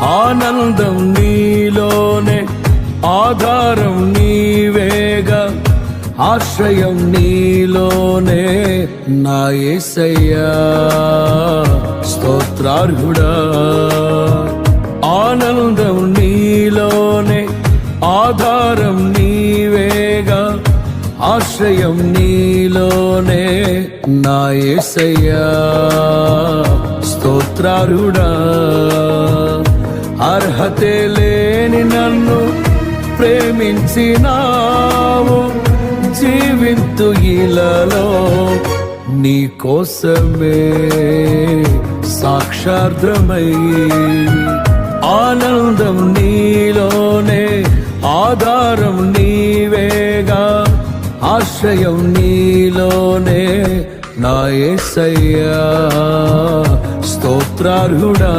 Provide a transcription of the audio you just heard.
ఆనందం నీలోనే, ఆధారం నీవేగా, ఆశ్రయం నీలోనే నా యేసయ్యా స్తోత్రార్హుడా. ఆనందం నీలోనే, ఆధారం నీవేగా, ఆశ్రయం నీలోనే నా యేసయ్యా స్తోత్రార్హుడా. అర్హతే లేని నన్ను ప్రేమించినావు, జీవింతు ఇలలో నీ కోసమే సాక్షార్థమై. ఆనందం నీలోనే, ఆధారం నీవేగా, ఆశ్రయం నీలోనే నా యేసయ్యా స్తోత్రార్హుడా.